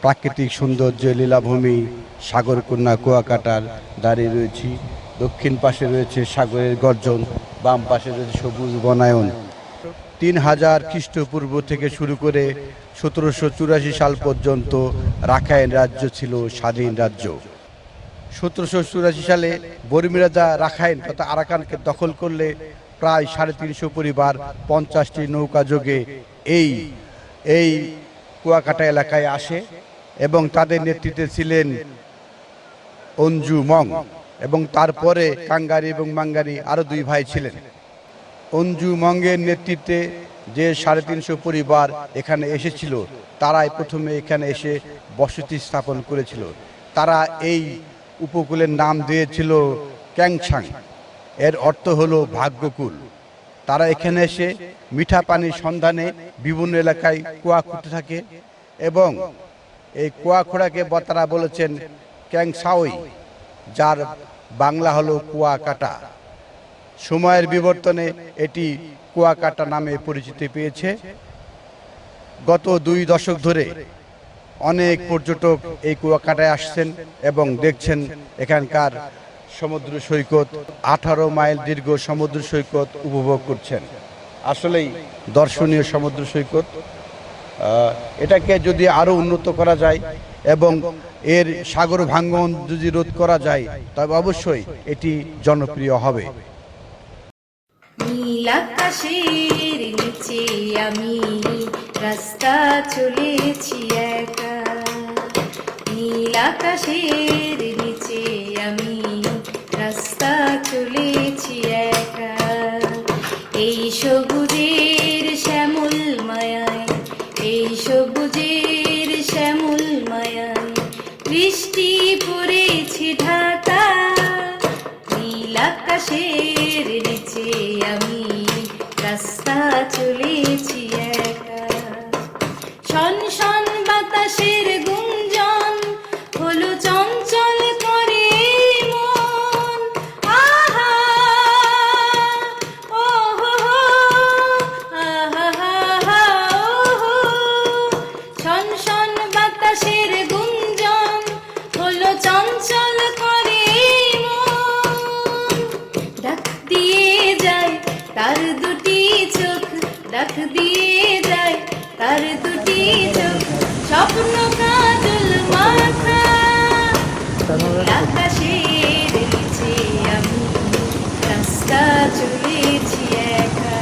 প্রাকৃতিক সৌন্দর্য লীলাভূমি সাগরকন্যা কুয়াকাটার দাঁড়িয়ে রয়েছি। দক্ষিণ পাশে রয়েছে সাগরের গর্জন, বাম পাশে রয়েছে সবুজ বনায়ন। 3000 খ্রিস্টপূর্ব থেকে শুরু করে 1784 সাল পর্যন্ত রাখাইন রাজ্য ছিল স্বাধীন রাজ্য। 1784 সালে বর্মী রাজা রাখাইন তথা আরাকানকে দখল করলে প্রায় 350 পরিবার 50টি নৌকা যোগে এই কুয়াকাটা এলাকায় আসে এবং তাদের নেতৃত্বে ছিলেন অঞ্জু মং, এবং তারপরে কাঙ্গারি এবং মাঙ্গারি আরও 2 ভাই ছিলেন। অঞ্জু মঙ্গের নেতৃত্বে যে 350 পরিবার এখানে এসেছিল, তারাই প্রথমে এখানে এসে বসতি স্থাপন করেছিল। তারা এই উপকূলের নাম দিয়েছিল ক্যাংছাং, এর অর্থ হলো ভাগ্যকুল। তারা এখানে এসে মিঠা পানির সন্ধানে বিভিন্ন এলাকায় কুয়া খুঁড়তে থাকে এবং এই কুয়া খোঁড়াকে তারা বলেছেন ক্যাংসাওই, যার বাংলা হলো কুয়াকাটা। সময়ের বিবর্তনে এটি কুয়াকাটা নামে পরিচিতি পেয়েছে। গত 2 দশক ধরে অনেক পর্যটক এই কুয়াকাটায় আসছেন এবং দেখছেন এখানকার সমুদ্র সৈকত, 18 মাইল দীর্ঘ সমুদ্র সৈকত উপভোগ করছেন। আসলেই দর্শনীয় সমুদ্র সৈকত। এটাকে যদি আরও উন্নত করা যায় এবং এর সাগর ভাঙ্গন যদি রোধ করা যায়, তবে অবশ্যই এটি জনপ্রিয় হবে। নীল আকাশের নিচে আমি রাস্তা চলেছি একা, নীল আকাশের নিচে আমি রাস্তা চলেছি একা। এই সবুজের শ্যামল মায়ায়, এই সবুজের শ্যামল মায়ায় বৃষ্টি পড়েছে ঢাকা। নীল আকাশের নিচে আমি রাস্তা চলেছি একা। শন শন বাতাসের গুঞ্জন হলো চঞ্চল করে মন। আহা ও হো হো, আহা হা হা ও হো। শন শন বাতাসের গুঞ্জন হলো চঞ্চল করে মন। ডাক দিয়ে যায় তার 2টি চোখ, ডাক দিয়ে যায় তার 2টি চোখ, স্বপ্ন কাজল মাথা। আকাশের নিচে আমি রাস্তা চলেছি একা।